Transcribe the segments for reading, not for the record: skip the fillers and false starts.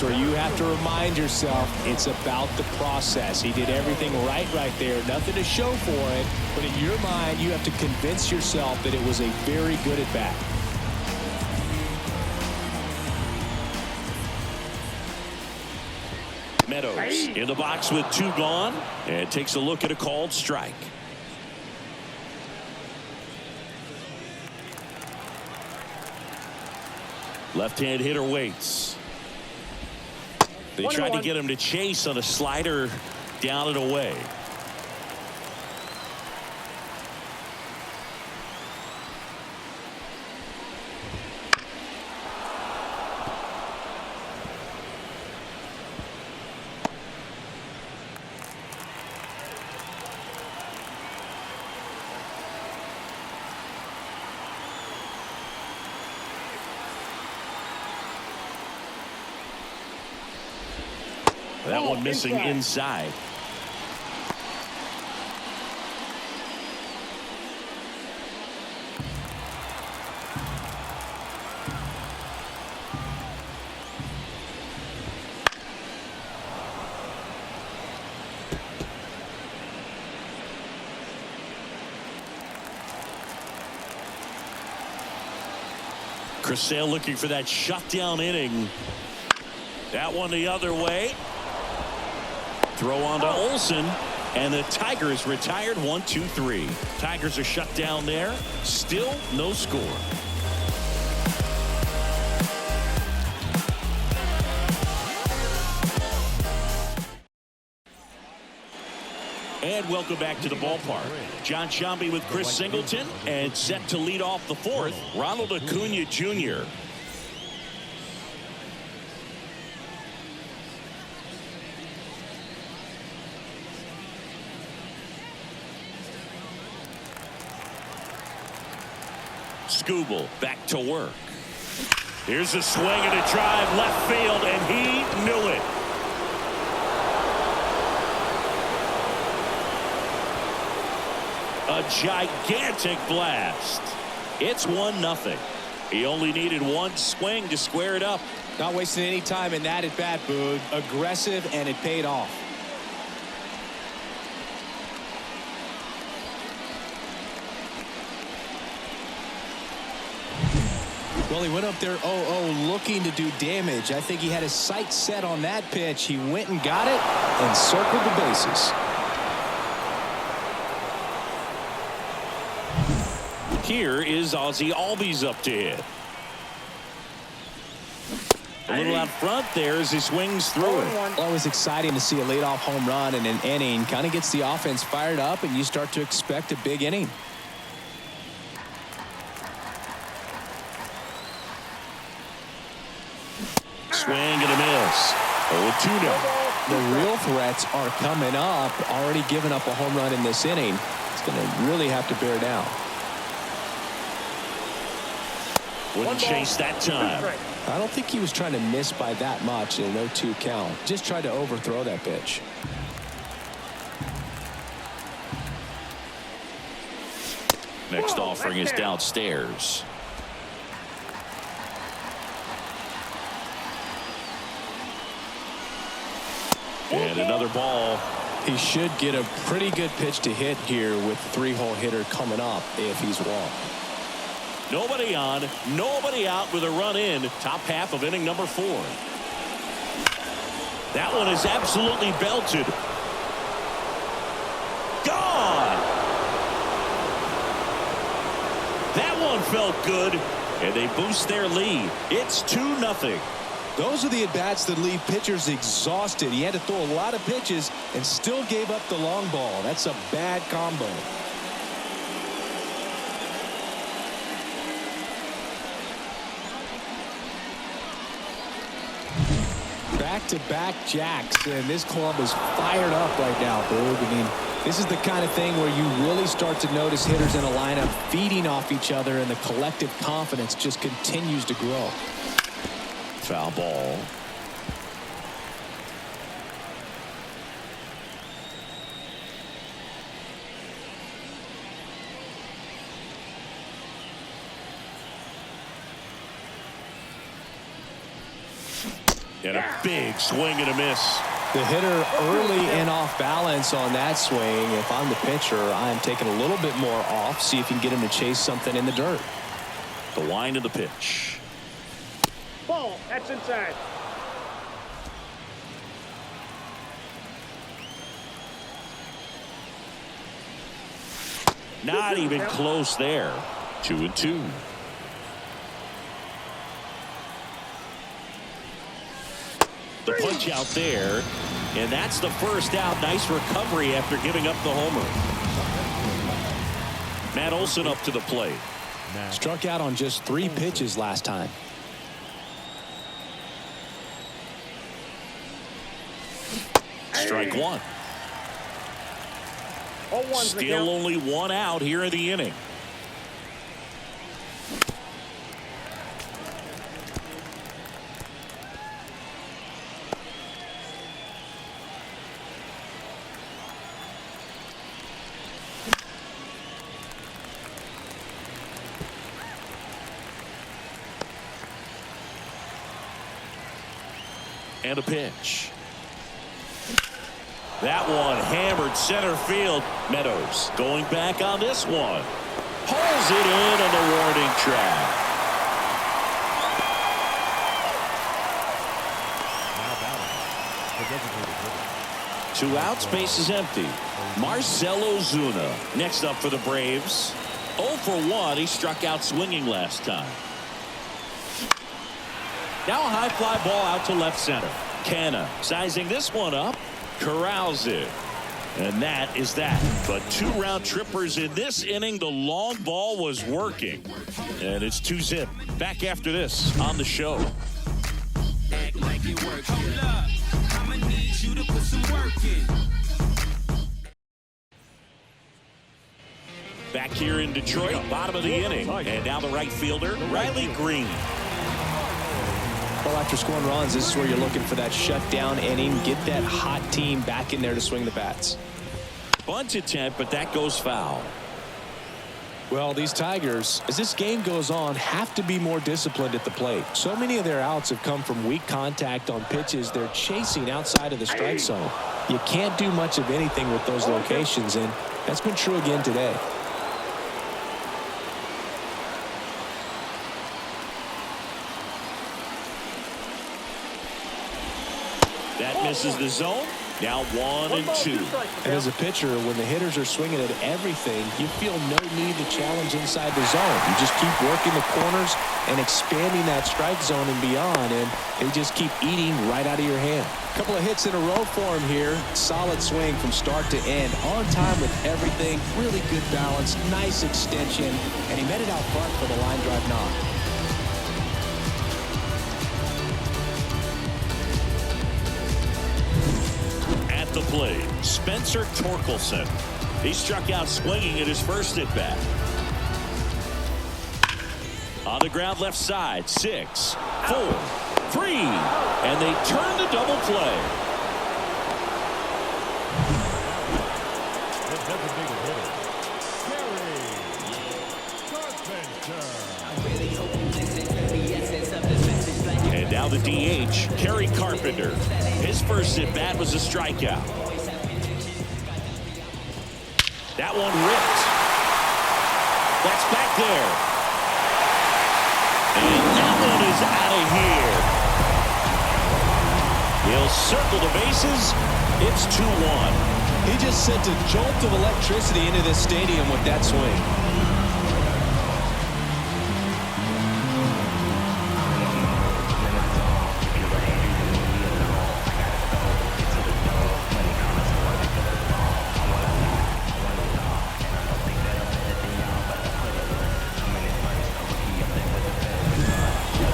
where you have to remind yourself it's about the process. He did everything right there. Nothing to show for it. But in your mind, you have to convince yourself that it was a very good at-bat. Meadows in the box with 2 gone, and takes a look at a called strike. Left-hand hitter waits. They tried to get him to chase on a slider down and away. That one missing inside. Chris Sale looking for that shutdown inning. That one the other way. Throw on to Olsen, and the Tigers retired 1-2-3. Tigers are shut down there. Still no score. And welcome back to the ballpark. John Sciambi with Chris Singleton, and set to lead off the 4th, Ronald Acuna Jr. Skubal back to work. Here's a swing and a drive left field, and he knew it. A gigantic blast. It's 1-0. He only needed one swing to square it up. Not wasting any time in that at-bat, Boog. Aggressive, and it paid off. Well, he went up there 0-0 looking to do damage. I think he had his sights set on that pitch. He went and got it and circled the bases. Here is Ozzie Albies up to hit. A little out front there as he swings through it. Always exciting to see a leadoff home run in an inning. Kind of gets the offense fired up, and you start to expect a big inning. Swing and a miss. 0-2 now. The real threats are coming up. Already given up a home run in this inning. It's going to really have to bear down. Wouldn't chase that time. I don't think he was trying to miss by that much in an 0-2 count. Just tried to overthrow that pitch. Next offering is downstairs. And another ball. He should get a pretty good pitch to hit here with 3-hole hitter coming up if he's walked. Nobody on, nobody out with a run in. Top half of inning number 4. That one is absolutely belted. Gone. That one felt good, and they boost their lead. It's 2-0. Those are the at-bats that leave pitchers exhausted. He had to throw a lot of pitches and still gave up the long ball. That's a bad combo. Back-to-back jacks, and this club is fired up right now, Boog. I mean, this is the kind of thing where you really start to notice hitters in a lineup feeding off each other, and the collective confidence just continues to grow. Foul ball. And a big swing and a miss. The hitter early and off balance on that swing. If I'm the pitcher, I'm taking a little bit more off, see if you can get him to chase something in the dirt. The wind of the pitch. Ball. That's inside. Not even close there. 2-2. The punch out there, and that's the first out. Nice recovery after giving up the homer. Matt Olson up to the plate. Struck out on just 3 pitches last time. Strike one. Still only 1 out here in the inning. And a pitch. That one hammered center field. Meadows going back on this one. Pulls it in on the warning track. Two outs, base is empty. Marcell Ozuna next up for the Braves. 0 for 1. He struck out swinging last time. Now a high fly ball out to left center. Canna sizing this one up. Corrals it. And that is that. But 2 round trippers in this inning. The long ball was working. And it's 2-zip. Back after this on the show. Act like it works. Hold up. I'ma need you to put some work in. Back here in Detroit, bottom of the inning. And now the right fielder, Riley Green. Well, after scoring runs, this is where you're looking for that shutdown inning. Get that hot team back in there to swing the bats. Bunt attempt, but that goes foul. Well, these Tigers, as this game goes on, have to be more disciplined at the plate. So many of their outs have come from weak contact on pitches they're chasing outside of the strike zone. You can't do much of anything with those locations, and that's been true again today. That misses the zone. Now 1-2. And as a pitcher, when the hitters are swinging at everything, you feel no need to challenge inside the zone. You just keep working the corners and expanding that strike zone and beyond, and they just keep eating right out of your hand. A couple of hits in a row for him here. Solid swing from start to end. On time with everything. Really good balance. Nice extension. And he met it out front for the line drive knock. The plate, Spencer Torkelson. He struck out swinging at his first at bat. On the ground left side, 6, 4, 3, and they turn the double play. And now the DH, Kerry Carpenter. His first at bat was a strikeout. That one ripped. That's back there. And that one is out of here. He'll circle the bases. It's 2-1. He just sent a jolt of electricity into this stadium with that swing.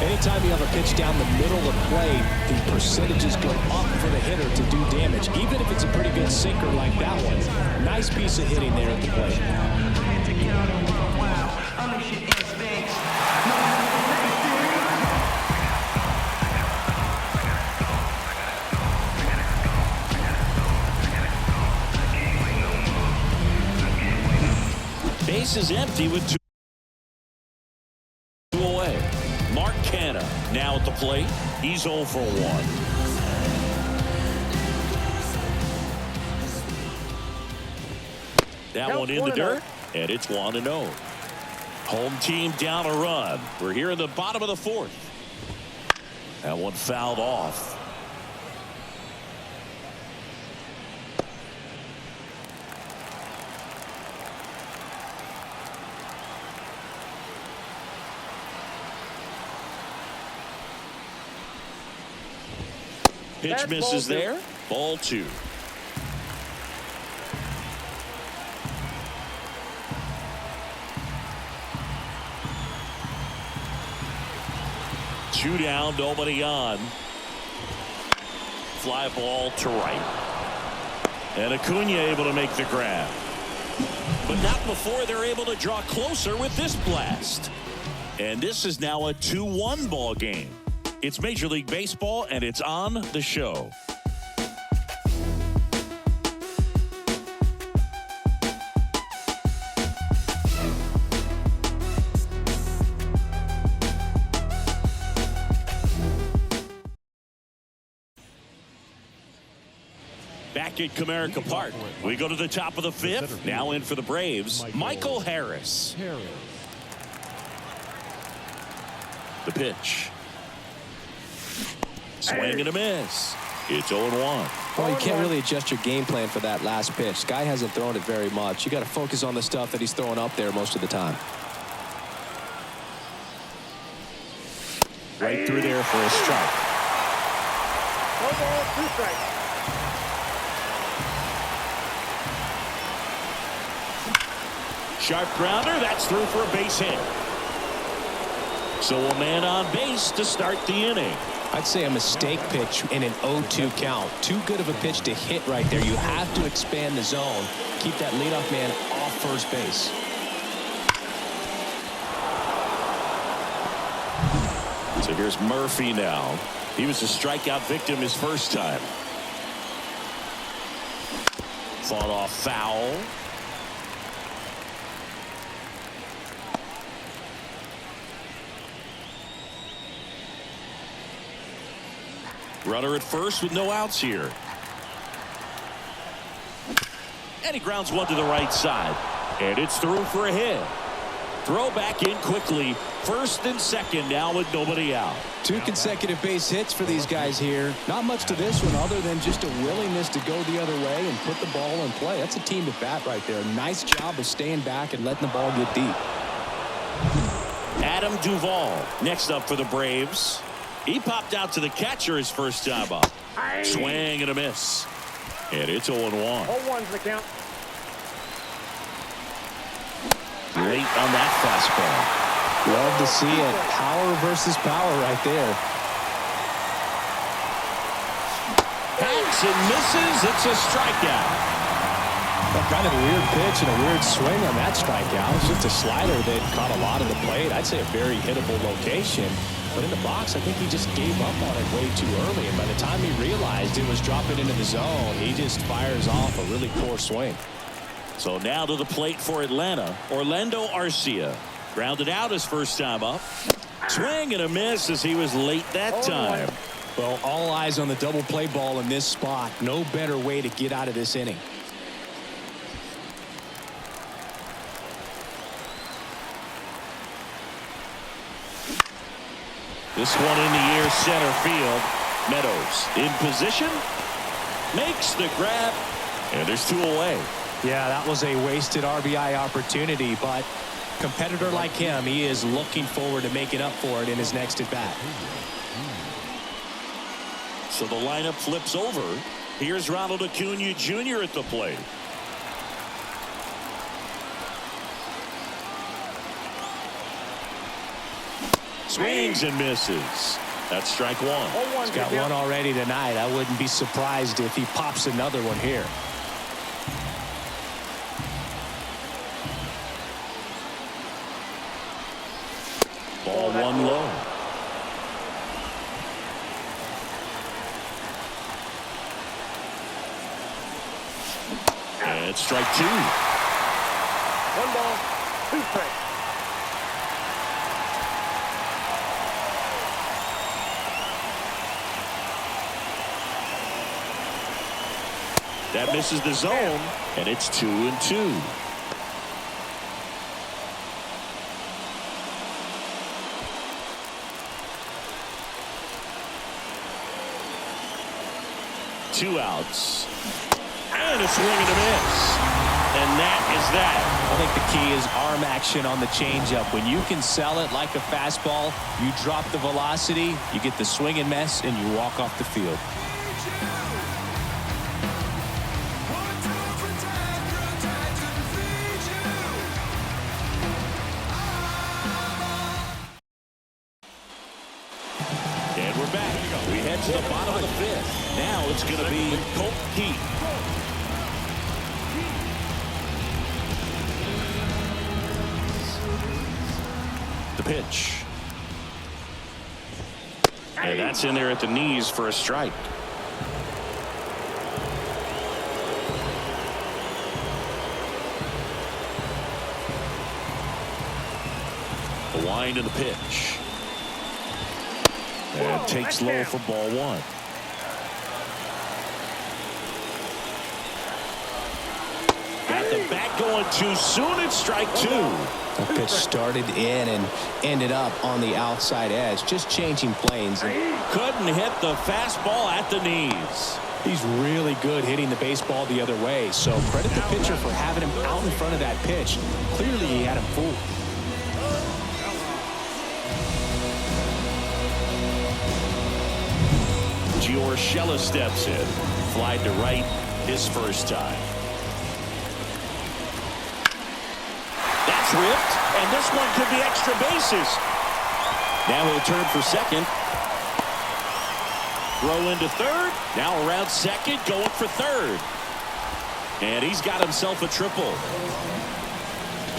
Anytime you have a pitch down the middle of the plate, the percentages go up for the hitter to do damage, even if it's a pretty good sinker like that one. Nice piece of hitting there at the plate. Base is empty with 2 away. Mark Canna now at the plate. He's 0 for 1. That one in the dirt, and it's 1-0. Home team down a run. We're here in the bottom of the 4th. That one fouled off. Pitch misses there. Ball 2. Two down, nobody on. Fly ball to right. And Acuna able to make the grab. But not before they're able to draw closer with this blast. And this is now a 2-1 ball game. It's Major League Baseball, and it's on the show. Back at Comerica Park, we go to the top of the 5th. Now in for the Braves, Michael Harris. The pitch. Swing and a miss. It's 0-1. Well, you can't really adjust your game plan for that last pitch. Guy hasn't thrown it very much. You got to focus on the stuff that he's throwing up there most of the time. Right through there for a strike. 1 ball, 2 strikes. Sharp grounder. That's through for a base hit. So a man on base to start the inning. I'd say a mistake pitch in an 0-2 count. Too good of a pitch to hit right there. You have to expand the zone. Keep that leadoff man off first base. So here's Murphy now. He was a strikeout victim his first time. Fought off foul. Runner at first with no outs here. And he grounds one to the right side. And it's through for a hit. Throw back in quickly. First and second now with nobody out. 2 consecutive base hits for these guys here. Not much to this one other than just a willingness to go the other way and put the ball in play. That's a team at bat right there. Nice job of staying back and letting the ball get deep. Adam Duvall next up for the Braves. He popped out to the catcher his first time up. Swing and a miss. And it's 0-1. 0-1's the count. Late on that fastball. Love to see it. Power versus power right there. Hacks and misses. It's a strikeout. Well, kind of a weird pitch and a weird swing on that strikeout. It's just a slider that caught a lot of the plate. I'd say a very hittable location. But in the box, I think he just gave up on it way too early. And by the time he realized it was dropping into the zone, he just fires off a really poor swing. So now to the plate for Atlanta. Orlando Arcia. Grounded out his first time up. Swing and a miss as he was late that time. Well, all eyes on the double play ball in this spot. No better way to get out of this inning. This one in the air, center field. Meadows in position. Makes the grab. And there's 2 away. Yeah, that was a wasted RBI opportunity, but competitor like him, he is looking forward to making up for it in his next at bat. So the lineup flips over. Here's Ronald Acuna Jr. at the plate. Swings and misses. That's strike 1. He's got one already tonight. I wouldn't be surprised if he pops another one here. Ball 1 low. And it's strike 2. 1 ball, 2 strikes. That misses the zone, and it's 2-2. Two outs. And a swing and a miss. And that is that. I think the key is arm action on the changeup. When you can sell it like a fastball, you drop the velocity, you get the swing and miss, and you walk off the field. And we're back. We head to the bottom of the fifth. Now it's going to be Colt Keith. The pitch. And that's in there at the knees for a strike. The wind of the pitch. And takes low for ball one. Got the bat going too soon. It's strike two. The pitch started in and ended up on the outside edge, just changing planes. Couldn't hit the fastball at the knees. He's really good hitting the baseball the other way, so credit the pitcher for having him out in front of that pitch. Clearly he had him fooled. Urshela steps in. Fly to right his first time. That's ripped, and this one could be extra bases. Now he'll turn for second. Throw into third. Now around second, going for third. And he's got himself a triple.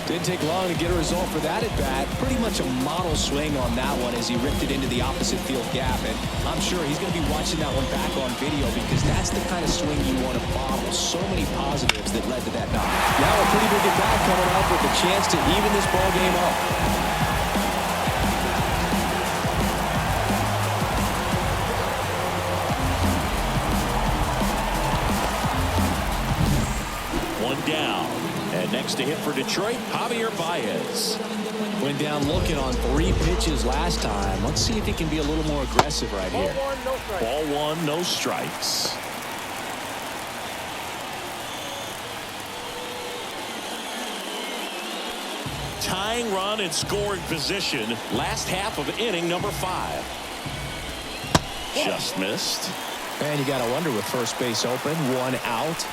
Didn't take long to get a result for that at bat. Pretty much a model swing on that one as he ripped it into the opposite field gap. And I'm sure he's going to be watching that one back on video because that's the kind of swing you want to bottle. So many positives that led to that knock. Now a pretty big at bat coming up with a chance to even this ball game up. One down. And next to hit for Detroit, Javier Baez. Went down looking on 3 pitches last time. Let's see if he can be a little more aggressive right here. Ball one, no strikes. Tying run in scoring position. Last half of inning number 5. Just missed. And you got to wonder with first base open, 1 out.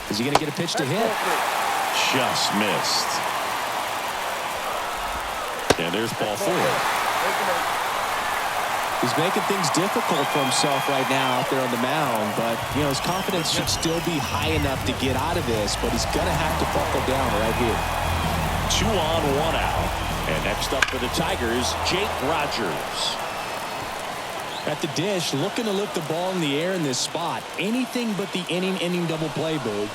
Is he going to get a pitch to hit? Just missed. And there's ball 4. He's making things difficult for himself right now out there on the mound, but you know his confidence should still be high enough to get out of this, but he's gonna have to buckle down right here. 2 on, 1 out. And next up for the Tigers, Jake Rogers. At the dish, looking to lift the ball in the air in this spot. Anything but the inning double play, Boog.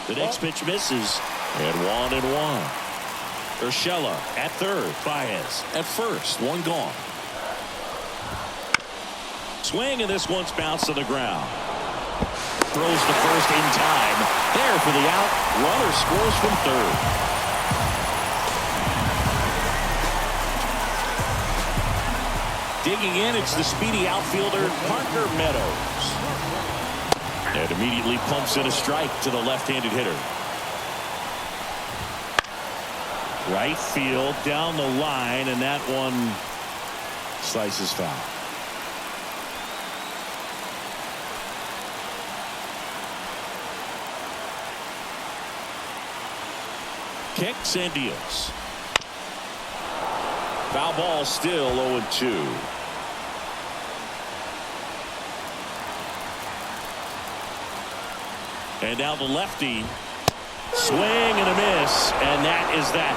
The next pitch misses. And 1-1. Urshela at third. Baez at first. 1 gone. Swing, and this one's bounced to the ground. Throws to first in time. There for the out. Runner scores from third. Digging in, it's the speedy outfielder Parker Meadows. And immediately pumps in a strike to the left-handed hitter. Right field, down the line, and that one slices foul. Kicks and deals. Foul ball, still 0-2. And now the lefty. Swing and a miss, and that is that.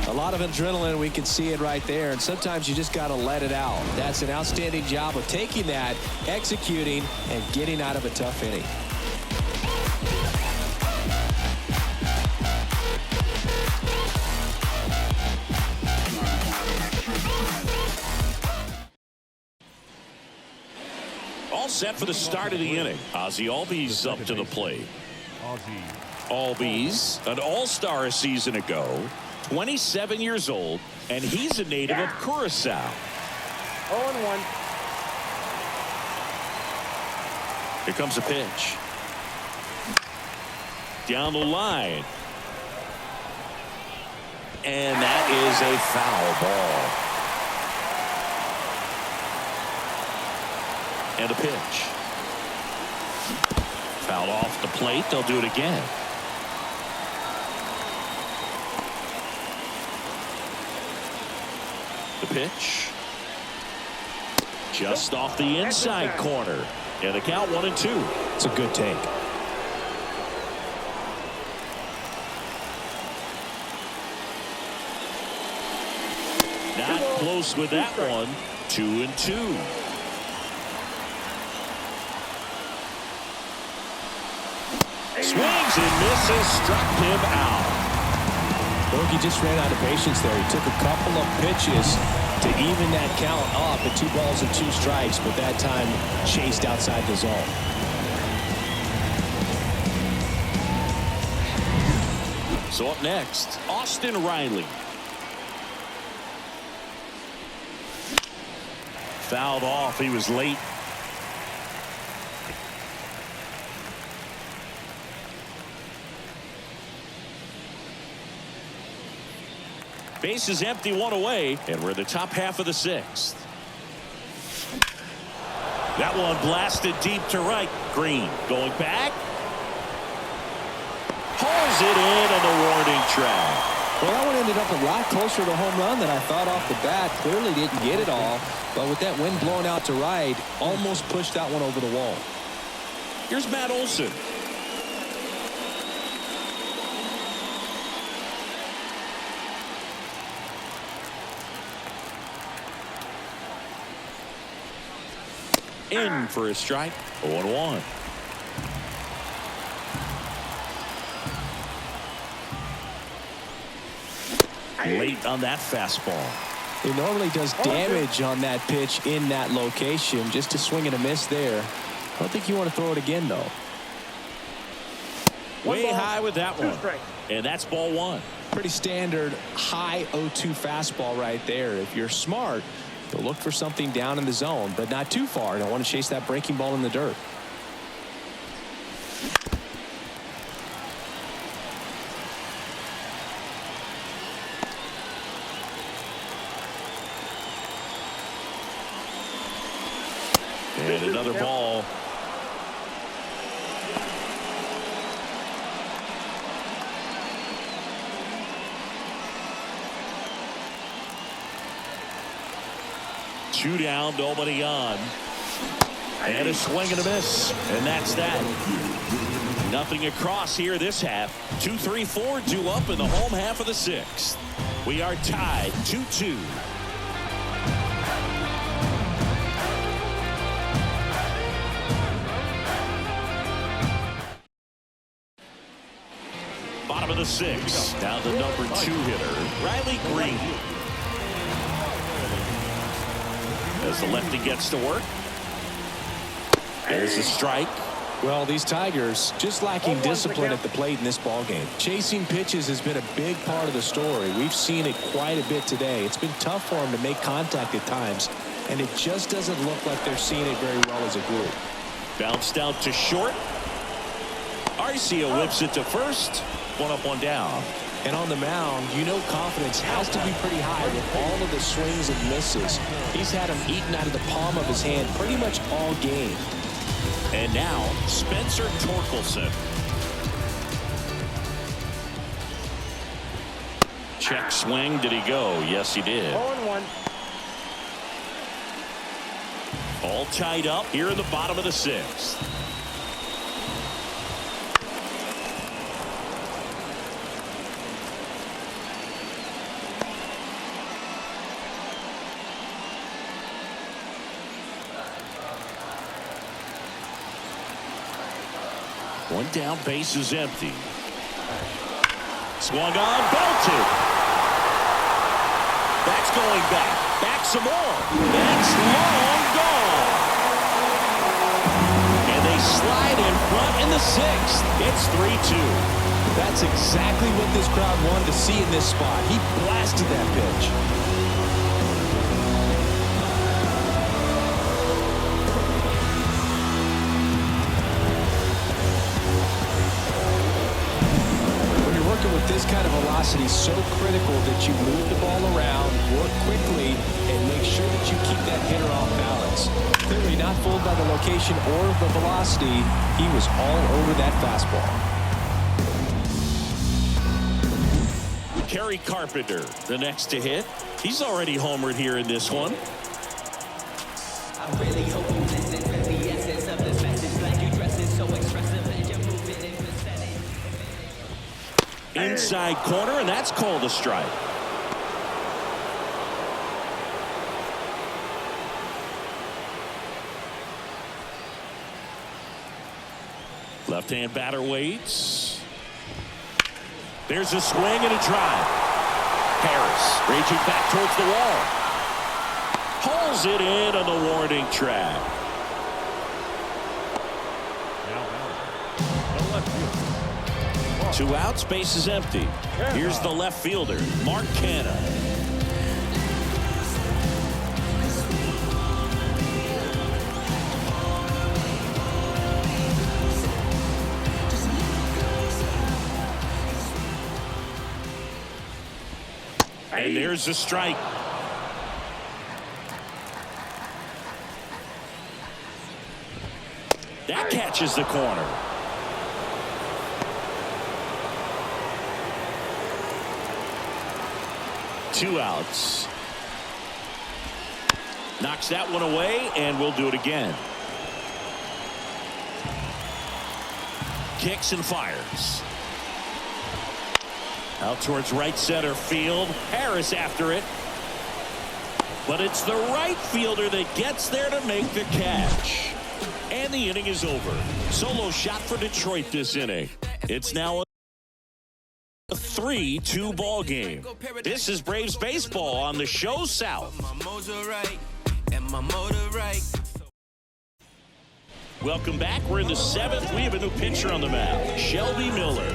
A lot of adrenaline, we can see it right there, and sometimes you just got to let it out. That's an outstanding job of taking that, executing, and getting out of a tough inning. All set for the start of the inning. Ozzie Albies up to the plate. Albies, an all-star a season ago, 27 years old, and he's a native of Curacao. 0-1. Here comes a pitch. Down the line. And that is a foul ball. And a pitch. Fouled off the plate. They'll do it again. The pitch. Just off the inside corner. And the count 1-2. It's a good take. Not close with that one. 2-2. Swings and misses, struck him out. Bogey just ran out of patience there. He took a couple of pitches to even that count up at 2 balls and 2 strikes, but that time chased outside the zone. So up next, Austin Riley. Fouled off. He was late. Base is empty, 1 away, and we're in the top half of the 6th. That one blasted deep to right. Green going back. Hauls it in on the warning track. Well, that one ended up a lot closer to home run than I thought off the bat. Clearly didn't get it all, but with that wind blowing out to right, almost pushed that one over the wall. Here's Matt Olson. In for a strike. 0-1. Late on that fastball. He normally does damage on that pitch in that location. Just a swing and a miss there. I don't think you want to throw it again, though. Way high with that one. And that's ball 1. Pretty standard high 0-2 fastball right there. If you're smart, you'll look for something down in the zone, but not too far. Don't want to chase that breaking ball in the dirt. And another ball. Two down, nobody on. And a swing and a miss. And that's that. Nothing across here this half. 2-3-4 due up in the home half of the 6th. We are tied 2-2. Bottom of the 6th. Now the number 2 hitter, Riley Green. As the lefty gets to work. There's a strike. Well, these Tigers just lacking discipline at the plate in this ballgame. Chasing pitches has been a big part of the story. We've seen it quite a bit today. It's been tough for them to make contact at times, and it just doesn't look like they're seeing it very well as a group. Bounced out to short. Arcia whips it to first. 1 up, 1 down. And on the mound, you know confidence has to be pretty high with all of the swings and misses. He's had them eaten out of the palm of his hand pretty much all game. And now, Spencer Torkelson. Check swing. Did he go? Yes, he did. 0-1. All tied up here in the bottom of the 6th. One down, base is empty. Swung on, belted. That's going back. Back some more. That's long gone. slide in front in the sixth. It's 3-2. That's exactly what this crowd wanted to see in this spot. He blasted that pitch. When you're working with this kind of velocity, so critical that you move the ball around, work quickly, and make sure that you keep that hitter off balance. Clearly not fooled by the location or the velocity. He was all over that fastball. Kerry Carpenter, the next to hit. He's already homered here in this one. I really hope you listen to the essence of this message. Like you dressing so expressive and you're moving in percentage. Inside corner, and that's called a strike. Left-hand batter waits. There's a swing and a drive. Harris reaching back towards the wall. Hauls it in on the warning track. Two outs, base is empty. Here's the left fielder, Mark Canha. And there's a strike. That catches the corner. Two outs. Knocks that one away, and we'll do it again. Kicks and fires. Out towards right center field. Harris after it. But it's the right fielder that gets there to make the catch. And the inning is over. Solo shot for Detroit this inning. It's now a 3-2 ball game. This is Braves baseball on the show South. Welcome back. We're in the seventh. We have a new pitcher on the mound, Shelby Miller.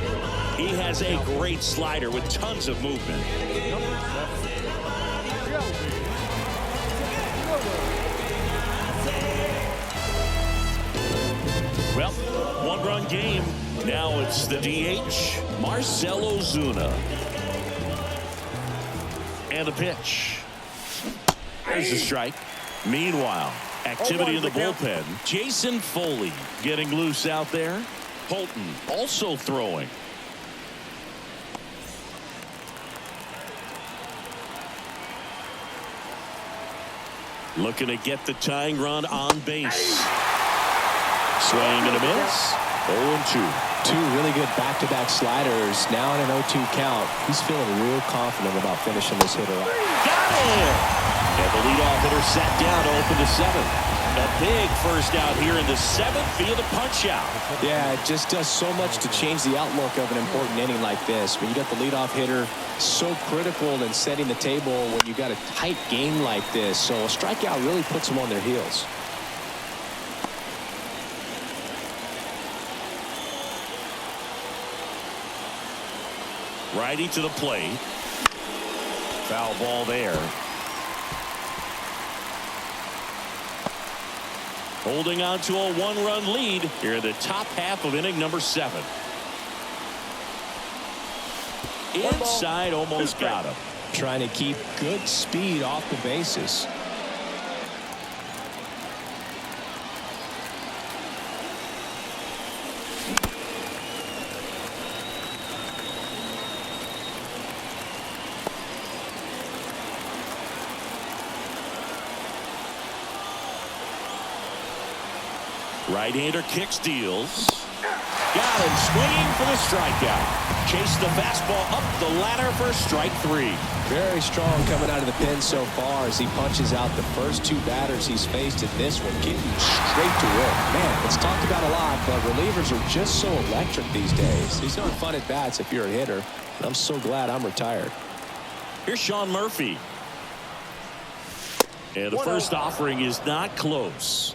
He has a great slider with tons of movement. Well, one-run game. Now it's the DH, Marcell Ozuna. And a pitch. There's the strike. Meanwhile, activity in the bullpen. Jason Foley getting loose out there. Holton also throwing. Looking to get the tying run on base. Swing and a miss. 0-2. Two really good back-to-back sliders. Now in an 0-2 count. He's feeling real confident about finishing this hitter up. Got it! And the leadoff hitter sat down to open the seventh. A big first out here in the seventh via the punch-out. Yeah, it just does so much to change the outlook of an important inning like this. When you got the leadoff hitter, so critical in setting the table when you got a tight game like this. So a strikeout really puts them on their heels. Righty to the plate. Foul ball there. Holding on to a one-run lead here in the top half of inning number 7. Inside, almost got him. Trying to keep good speed off the bases. Right-hander kicks, deals. Got him swinging for the strikeout. Chased the fastball up the ladder for strike 3. Very strong coming out of the pen so far as he punches out the first 2 batters he's faced in this one, getting straight to work. Man, it's talked about a lot, but relievers are just so electric these days. These aren't fun at bats if you're a hitter. I'm so glad I'm retired. Here's Sean Murphy. And the first offering is not close.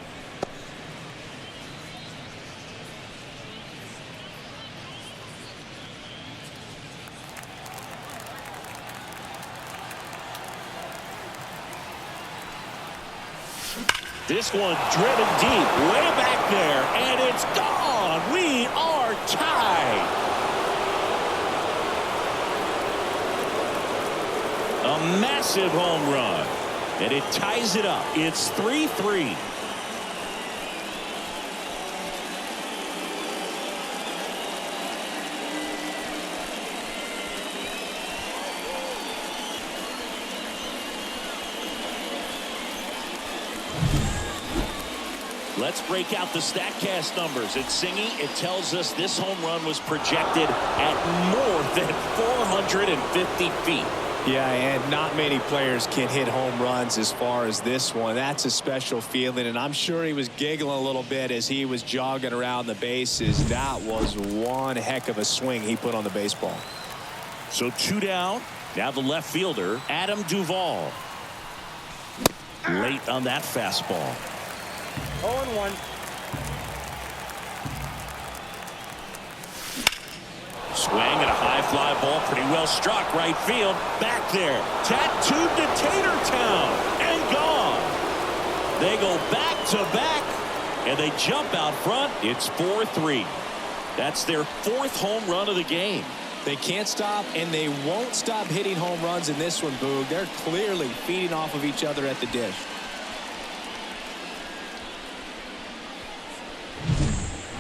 This one driven deep, way back there, and it's gone. We are tied. A massive home run, and it ties it up. It's 3-3. Let's break out the StatCast numbers. It's Singy. It tells us this home run was projected at more than 450 feet. Yeah, and not many players can hit home runs as far as this one. That's a special feeling, and I'm sure he was giggling a little bit as he was jogging around the bases. That was one heck of a swing he put on the baseball. So 2 down. Now the left fielder, Adam Duvall. Late on that fastball. 0-1. Swing and a high fly ball, pretty well struck right field. Back there, tattooed to Tatertown and gone. They go back to back and they jump out front. It's 4-3. That's their 4th home run of the game. They can't stop, and they won't stop hitting home runs in this one, Boog. They're clearly feeding off of each other at the dish.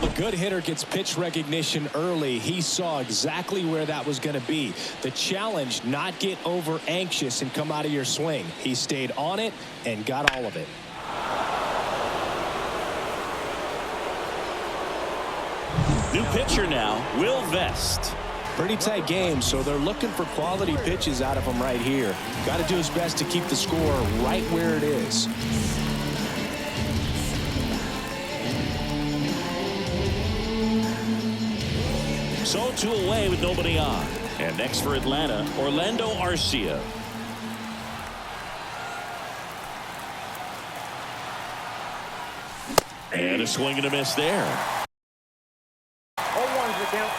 A good hitter gets pitch recognition early. He saw exactly where that was going to be. The challenge, not get over anxious and come out of your swing. He stayed on it and got all of it. New pitcher now, Will Vest. Pretty tight game, so they're looking for quality pitches out of him right here. Got to do his best to keep the score right where it is. So 2 away with nobody on. And next for Atlanta, Orlando Arcia. And a swing and a miss there. 0-1's the count.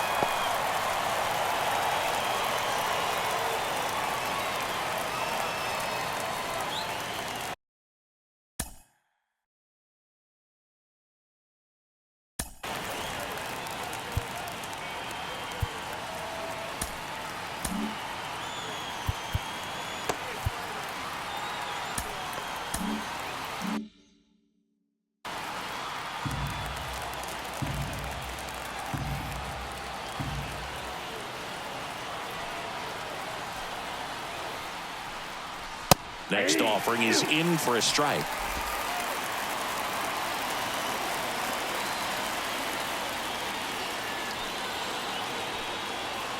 Next offering is in for a strike.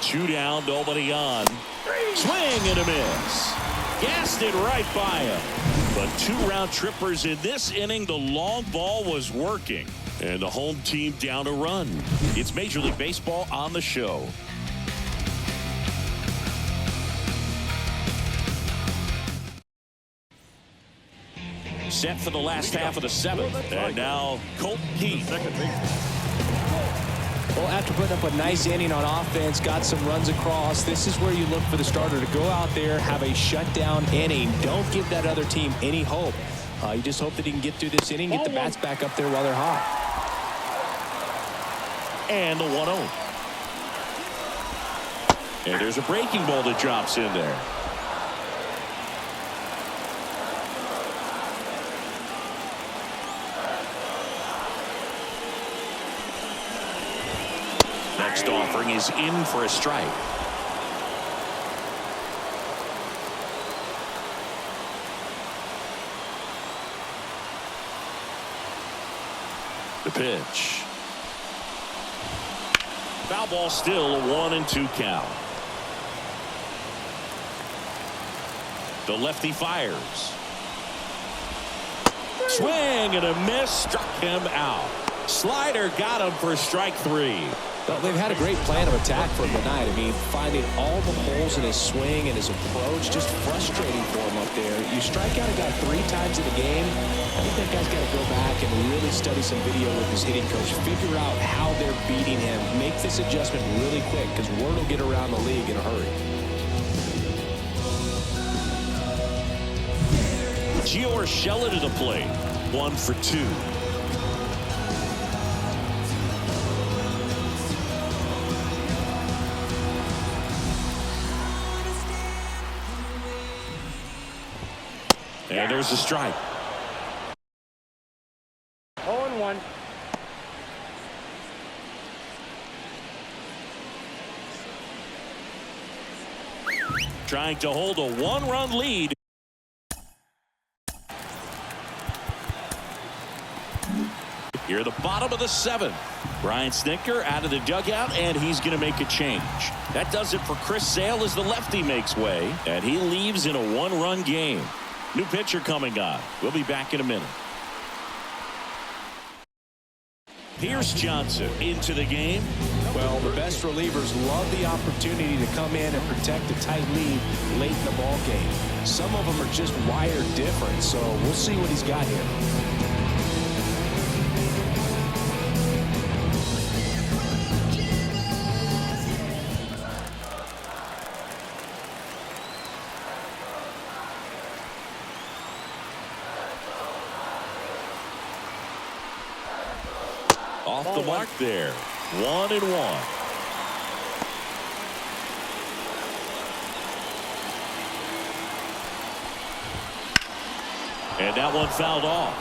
Two down, nobody on. Swing and a miss. Gassed it right by him. But 2 round trippers in this inning. The long ball was working. And the home team down a run. It's Major League Baseball on the show. Set for the last half of the 7th. And now Colt Heath. Well, after putting up a nice inning on offense, got some runs across, this is where you look for the starter to go out there, have a shutdown inning. Don't give that other team any hope. You just hope that he can get through this inning, get the bats back up there while they're hot. And the 1-0. And there's a breaking ball that drops in there. Next offering is in for a strike. The pitch. Foul ball, still a 1-2 count. The lefty fires. Swing and a miss, struck him out. Slider got him for strike 3. Well, they've had a great plan of attack for him tonight. I mean, finding all the holes in his swing and his approach, just frustrating for him up there. You strike out a guy 3 times in a game. I think that guy's got to go back and really study some video with his hitting coach, figure out how they're beating him, make this adjustment really quick, because word will get around the league in a hurry. Gio Urshela to the plate. 1 for 2. And there's a strike. 0-1. Trying to hold a 1-run lead. Here, the bottom of the 7th. Brian Snitker out of the dugout, and he's going to make a change. That does it for Chris Sale as the lefty makes way, and he leaves in a 1-run game. New pitcher coming on. We'll be back in a minute. Here's Johnson into the game. Well, the best relievers love the opportunity to come in and protect a tight lead late in the ball game. Some of them are just wired different, so we'll see what he's got here. Off the mark there. 1-1. And that one fouled off.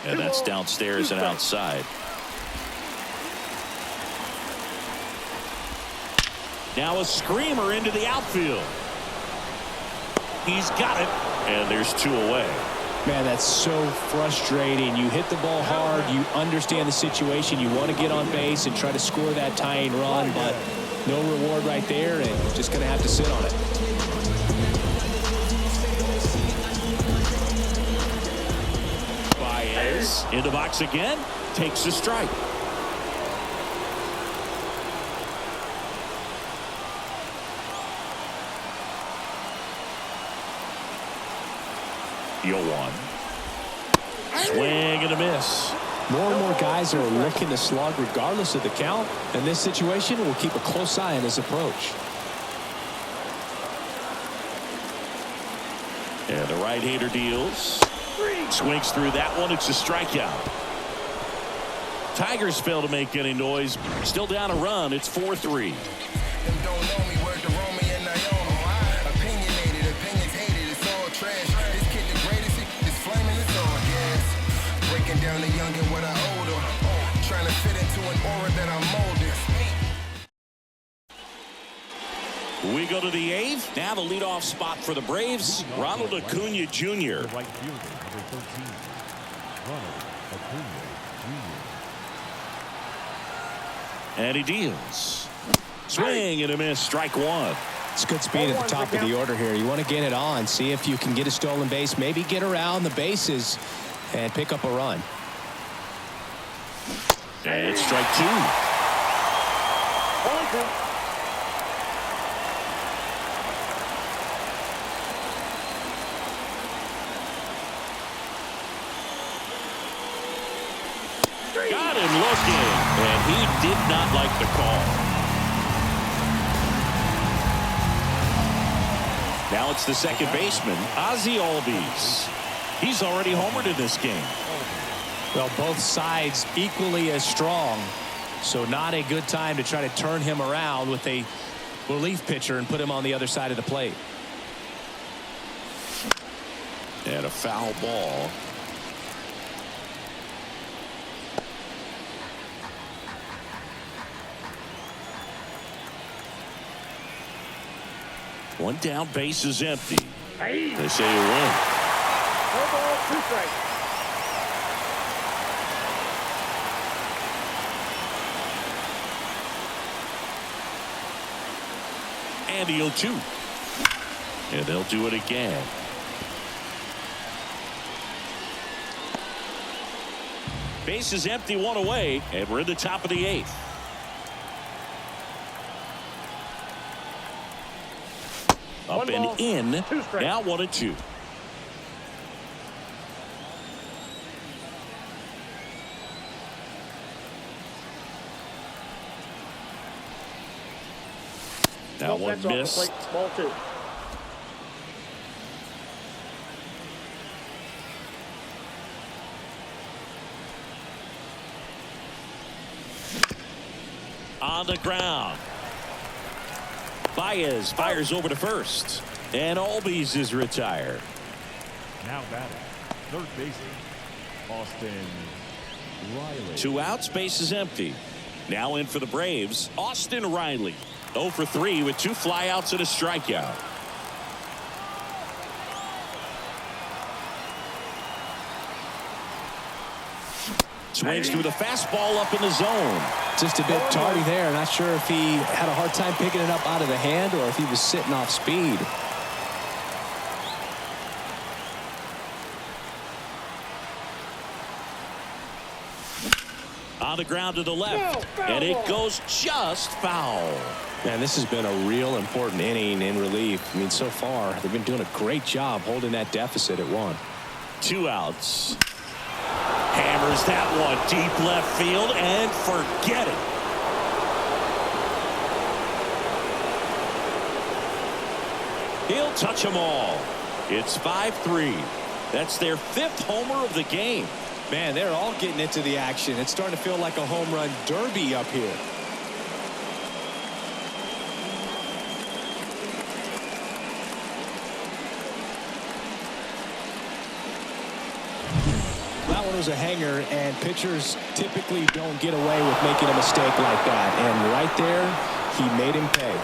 And that's downstairs and outside. Now a screamer into the outfield. He's got it. And there's 2 away. Man, that's so frustrating. You hit the ball hard. You understand the situation. You want to get on base and try to score that tying run, but no reward right there, and you're just going to have to sit on it. Baez in the box again. Takes a strike. Yo, 1. Swing and a miss. More and more guys are looking to slug regardless of the count. In this situation, we'll keep a close eye on his approach. And the right-hander deals. Swings through that one. It's a strikeout. Tigers fail to make any noise. Still down a run. It's 4-3. Down the young and what I older, trying to fit into an aura that I'm molded. We go to the 8th. Now the leadoff spot for the Braves. Ronald Acuna Jr. Right fielder, number 13, Ronald Acuna Jr. And he deals. Swing and a miss. Strike 1. It's good speed at the top of the order here. You want to get it on, see if you can get a stolen base, maybe get around the bases and pick up a run. And it's strike 2. Got him looking, and he did not like the call. Now it's the second baseman, Ozzie Albies. He's already homered in this game. Well, both sides equally as strong, so not a good time to try to turn him around with a relief pitcher and put him on the other side of the plate. And a foul ball. One down, base is empty. They say you win. 2 strikes. And the 0-2. And they'll do it again. Base is empty, 1 away, and we're in the top of the 8th. Up and in. Now 1-2. That No one sense off the missed. plate. Ball 2. On the ground. Baez fires over to first. And Albies is retired. Now batting, third baseman, Austin Riley. 2 outs, base is empty. Now in for the Braves, Austin Riley. 0 for 3 with 2 flyouts and a strikeout. Swings through the fastball up in the zone. Just a bit tardy there. Not sure if he had a hard time picking it up out of the hand or if he was sitting off speed. On the ground to the left. And it goes just foul. Man, this has been a real important inning in relief. I mean, so far, they've been doing a great job holding that deficit at 1. 2 outs. Hammers that one deep left field and forget it. He'll touch them all. It's 5-3. That's their 5th homer of the game. Man, they're all getting into the action. It's starting to feel like a home run derby up here. That one was a hanger, and pitchers typically don't get away with making a mistake like that. And right there, he made him pay.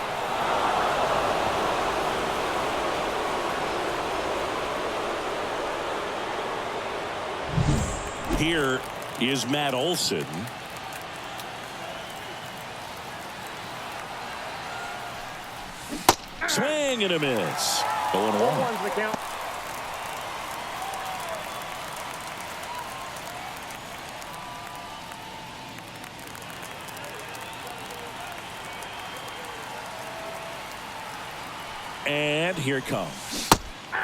Here is Matt Olson. Swing and a miss. 0-1. 1's the count. And here it comes.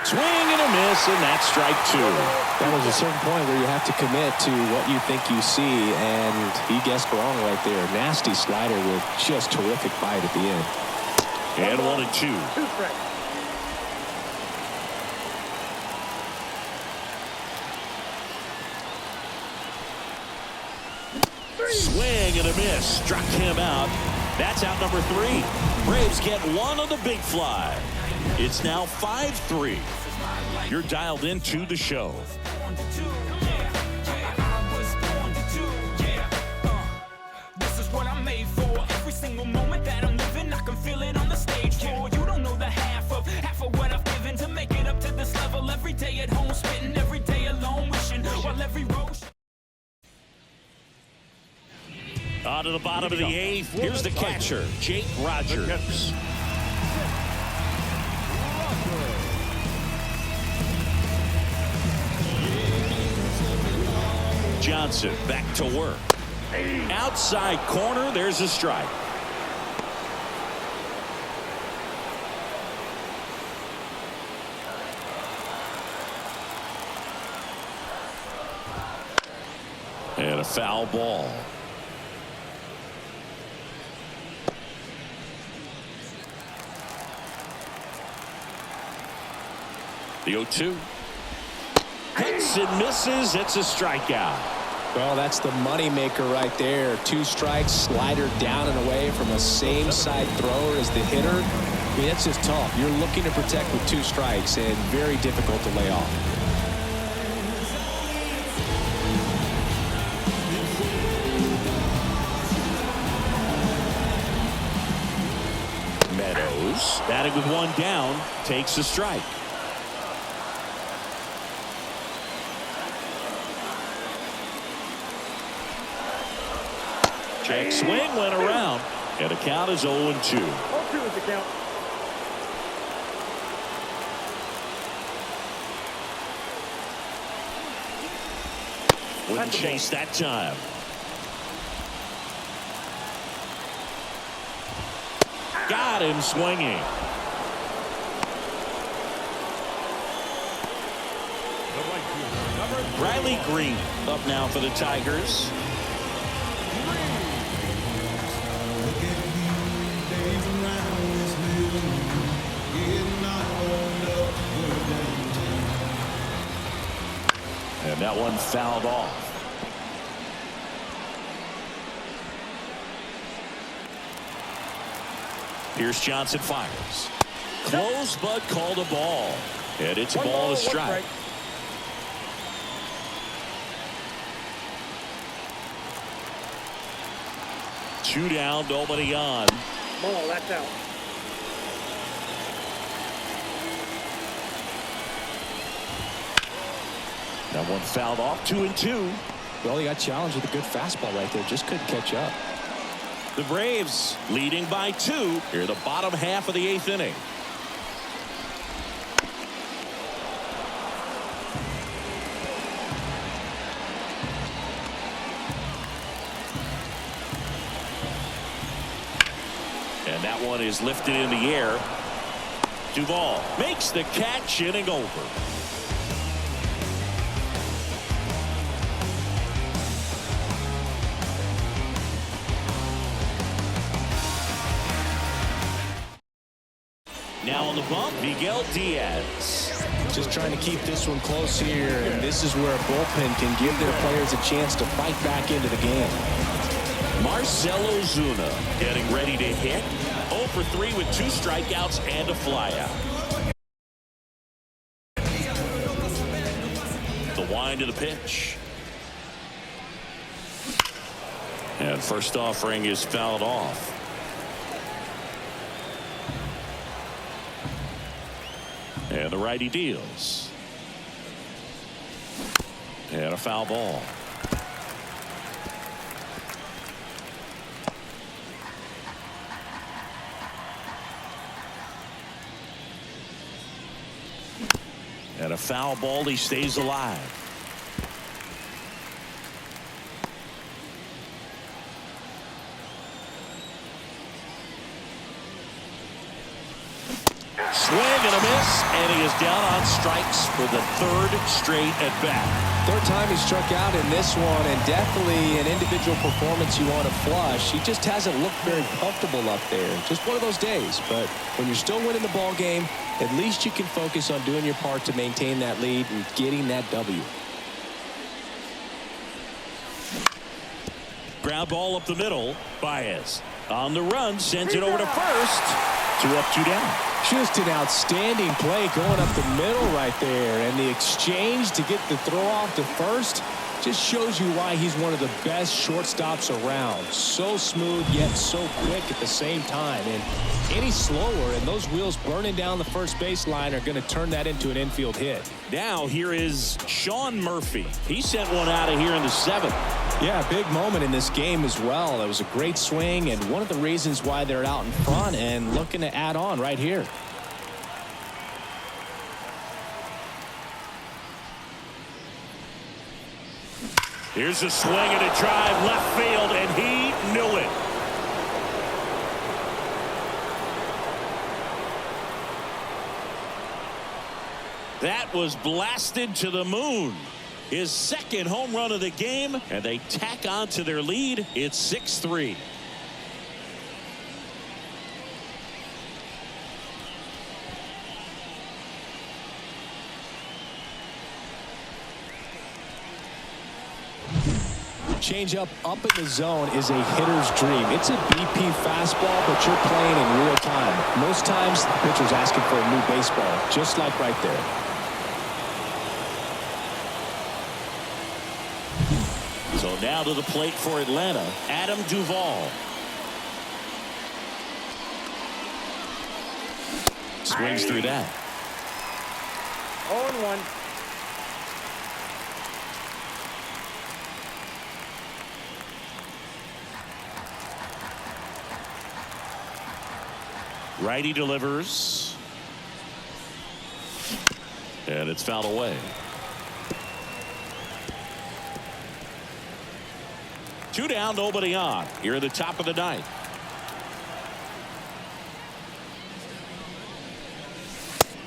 Swing and a miss, and that's strike 2. That was a certain point where you have to commit to what you think you see, and he guessed wrong right there. Nasty slider with just terrific bite at the end. And 1-2. 2 strikes. Swing and a miss. Struck him out. That's out number 3. Braves get one on the big fly. It's now 5-3. You're dialed into the show. This is what I'm made for. Every single moment that I'm living, I can feel it on the stage floor. You don't know the half of what I've given to make it up to this level. Every day at home, spitting every day alone, wishing while every road. On to the bottom of the 8th. Here's the catcher, Jake Rogers. Johnson back to work. Outside corner, there's a strike. And a foul ball. The 0-2. Hits and misses. It's a strikeout. Well, that's the moneymaker right there. 2 strikes, slider down and away from a same side thrower as the hitter. I mean, that's just tough. You're looking to protect with 2 strikes and very difficult to lay off. Meadows, batting with 1 down, takes a strike. Check swing went around, and the count is 0-2. 0-2 is the count. Wouldn't chase that time. Got him swinging. Riley Green up now for the Tigers. And that one fouled off. Here's Johnson fires. Close, but called a ball. And it's a ball to strike. 2 down, nobody on. Ball, that's out. That one fouled off. 2-2. Well, he got challenged with a good fastball right there. Just couldn't catch up. The Braves leading by 2 here the bottom half of the 8th inning. And that one is lifted in the air. Duvall makes the catch, inning over. Now on the bump, Miguel Diaz. Just trying to keep this one close here, and this is where a bullpen can give their players a chance to fight back into the game. Marcell Ozuna getting ready to hit. 0 for 3 with 2 strikeouts and a flyout. The wind of the pitch. And first offering is fouled off. And the righty deals. And a foul ball. And a foul ball, he stays alive. Swing and a miss, and he is down on strikes for the 3rd straight at bat. 3rd time he struck out in this one, and definitely an individual performance you want to flush. He just hasn't looked very comfortable up there. Just one of those days. But when you're still winning the ball game, at least you can focus on doing your part to maintain that lead and getting that W. Ground ball up the middle. Baez on the run, sends it over to first. 2 up, 2 down. Just an outstanding play going up the middle right there, and the exchange to get the throw off to first just shows you why he's one of the best shortstops around. So smooth yet so quick at the same time, and any slower and those wheels burning down the first baseline are going to turn that into an infield hit. Now here is Sean Murphy. He sent one out of here in the 7th. Yeah, big moment in this game as well. It was a great swing, and one of the reasons why they're out in front and looking to add on right here. Here's a swing and a drive left field, and he knew it. That was blasted to the moon. His 2nd home run of the game, and they tack on to their lead. It's 6-3. Changeup up in the zone is a hitter's dream. It's a BP fastball, but you're playing in real time. Most times the pitcher's asking for a new baseball, just like right there. So now to the plate for Atlanta, Adam Duvall. Swings through that. 0-1. Righty delivers. And it's fouled away. 2 down, nobody on. Here at the top of the 9th.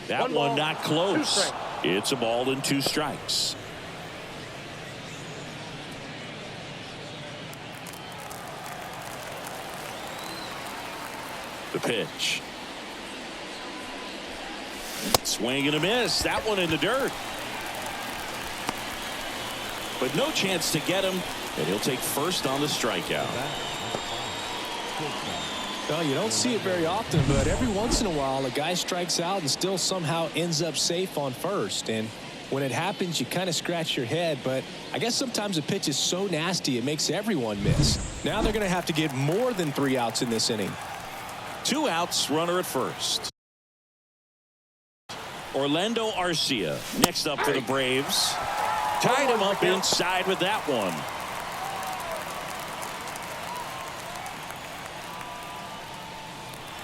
That one not close. It's a ball and 2 strikes. The pitch. Swing and a miss. That one in the dirt. but no chance to get him, and he'll take first on the strikeout. Well, you don't see it very often, but every once in a while a guy strikes out and still somehow ends up safe on first. And when it happens, you kind of scratch your head, but I guess sometimes a pitch is so nasty it makes everyone miss. Now they're going to have to get more than 3 outs in this inning. 2 outs, runner at first. Orlando Arcia next up for the Braves. Tied him up inside with that one.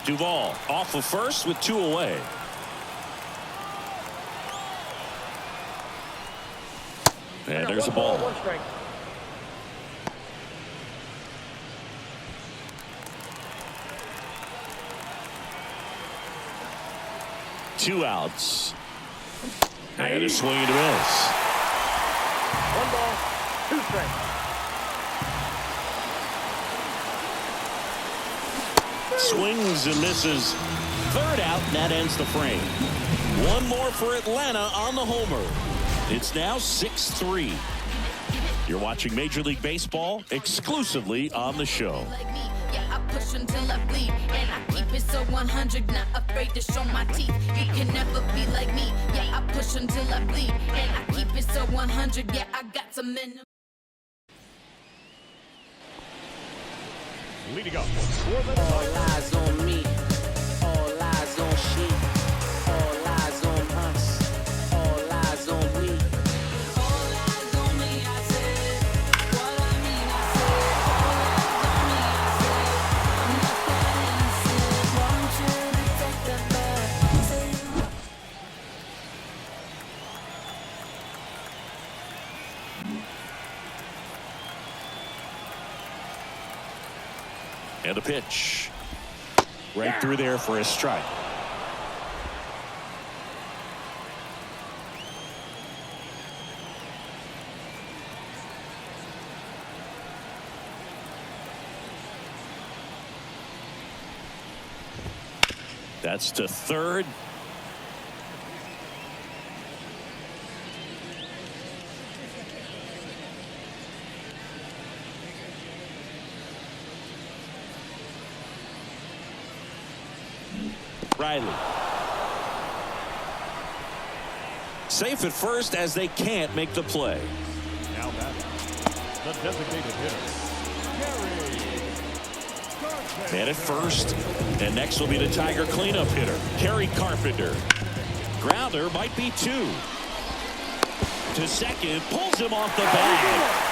Duvall off of first with 2 away. And there's a ball. 1 strike. Two outs. And a swing and a miss. 1 ball, 2 strikes. Swings and misses. 3rd out, and that ends the frame. 1 more for Atlanta on the homer. It's now 6-3. You're watching Major League Baseball exclusively on the show. Yeah, I push until I bleed, and I keep it so 100, not afraid to show my teeth. You can never be like me. Yeah, I push until I bleed, and I keep it so 100. Yeah, I got some in. Leading up. All eyes on me. All eyes on she. All eyes on us. All eyes on me. All eyes on me, I said. What I mean, I said. All eyes on me, I said. I'm not that innocent. Want you to take that back. Say And a pitch. Right through there for a strike. That's to 3rd. Riley. Safe at first as they can't make the play. Now batting. The designated hitter. Man at first. And next will be the Tiger cleanup hitter, Kerry Carpenter. Grounder might be 2. To second, pulls him off the bag.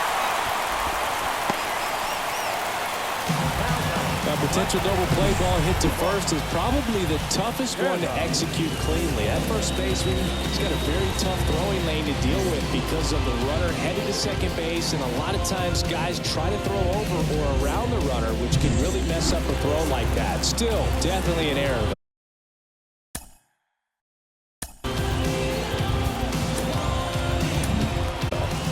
A potential double play ball hit to first is probably the toughest one to execute cleanly. That first baseman, he's got a very tough throwing lane to deal with because of the runner headed to second base, and a lot of times guys try to throw over or around the runner, which can really mess up a throw like that. Still, definitely an error.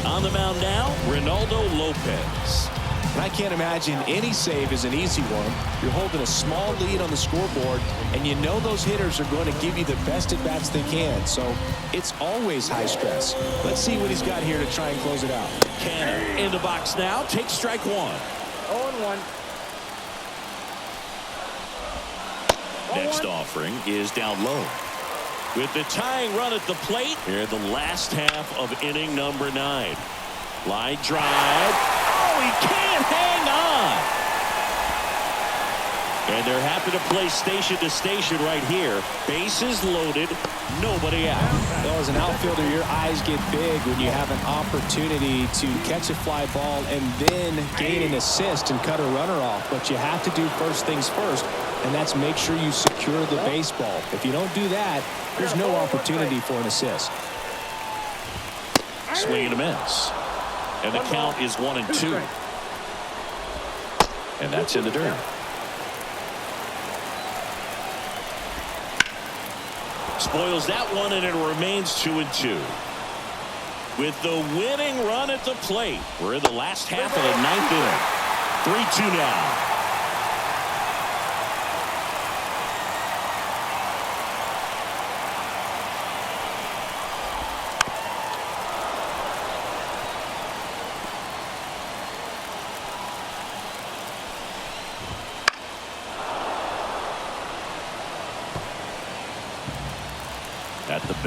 On the mound now, Ronaldo Lopez. And I can't imagine any save is an easy one. You're holding a small lead on the scoreboard, and you know those hitters are going to give you the best at-bats they can. So it's always high stress. Let's see what he's got here to try and close it out. Cannon in the box now. Takes strike 1. 0-1. Next offering is down low. With the tying run at the plate, here the last half of inning number 9. Line drive. Oh, he can't hang on. And they're happy to play station to station right here. Bases loaded, nobody out. Well, as an outfielder, your eyes get big when you have an opportunity to catch a fly ball and then gain an assist and cut a runner off. But you have to do first things first, and that's make sure you secure the baseball. If you don't do that, there's no opportunity for an assist. Swing and a miss. And the count is 1-2. And that's in the dirt. Spoils that one, and it remains 2-2. With the winning run at the plate, we're in the last half of the 9th inning. 3-2 now.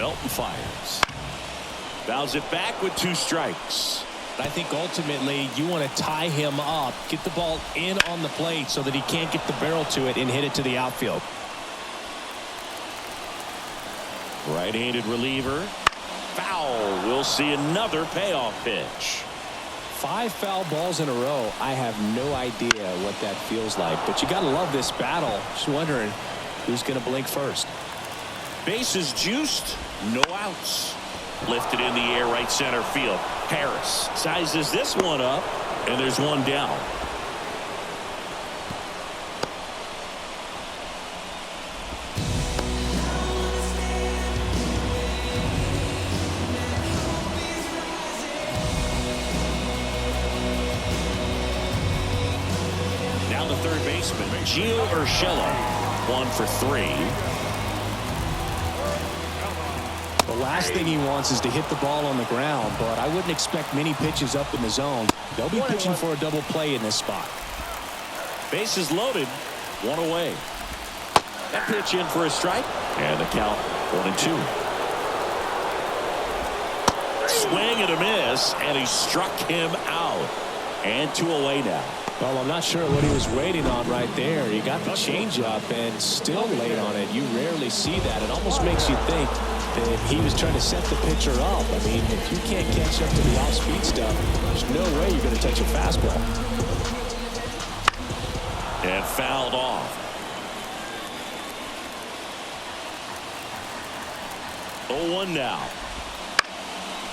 Belton fires. Fouls it back with 2 strikes. I think ultimately you want to tie him up, get the ball in on the plate so that he can't get the barrel to it and hit it to the outfield. Right-handed reliever. Foul. We'll see another payoff pitch. 5 foul balls in a row. I have no idea what that feels like, but you got to love this battle. Just wondering who's going to blink first. Bases juiced. No outs. Lifted in the air, right center field. Harris sizes this one up, and there's one down. Now the third baseman, Gio Urshela, 1 for 3. The last thing he wants is to hit the ball on the ground, but I wouldn't expect many pitches up in the zone. They'll be pitching for a double play in this spot. Bases loaded, 1 away. That pitch in for a strike, and the count 1-2. Swing and a miss, and he struck him out. And 2 away now. Well, I'm not sure what he was waiting on right there. He got the changeup and still late on it. You rarely see that. It almost makes you think that he was trying to set the pitcher up. I mean, if you can't catch up to the off-speed stuff, there's no way you're going to touch a fastball. And fouled off. 0-1 now.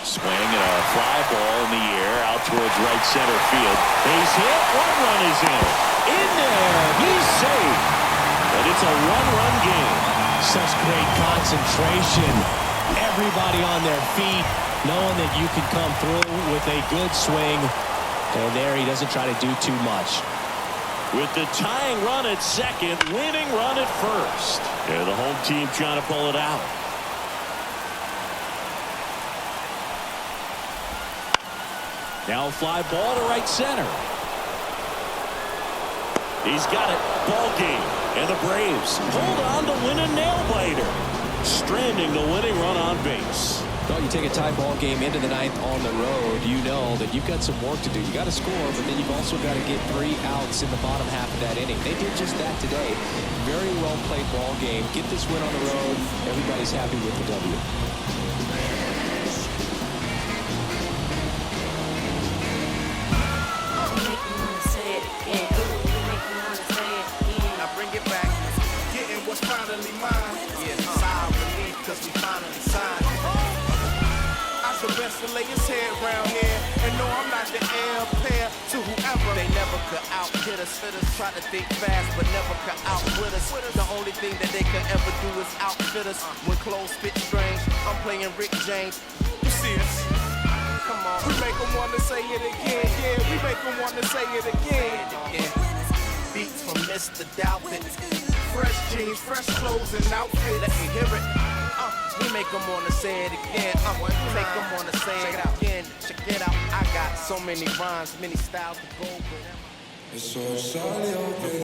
Swing and a fly ball in the air out towards right center field. Base hit. 1 run is in there. He's safe. And it's a 1-run game. Such great concentration. Everybody on their feet, knowing that you can come through with a good swing. And there he doesn't try to do too much. With the tying run at second, winning run at first. Yeah, the home team trying to pull it out. Now a fly ball to right center. He's got it. Ball game. And the Braves hold on to win a nail-biter. Stranding the winning run on base. Well, you take a tie ball game into the 9th on the road, you know that you've got some work to do. You got to score, but then you've also got to get 3 outs in the bottom half of that inning. They did just that today. Very well played ball game. Get this win on the road. Everybody's happy with the W. Now bring it back. Getting what's finally mine. Yeah, sigh of relief because we finally signed. I'm the best to lay his head round here. And no, I'm not the heir apparent to whoever. They never could outfit us. Try to think fast, but never could outwit us. The only thing that they could ever do is outfit us. When clothes fit strange, I'm playing Rick James. You see us? Come on. We make them want to say it again. Yeah, we make them want to say it again. Beats from Mr. Doubtfit. Fresh jeans, fresh clothes, and outfit. Let me hear it. We make them want to say it again. We make them want to say it again. Check it out. I got so many rhymes, many styles to go with.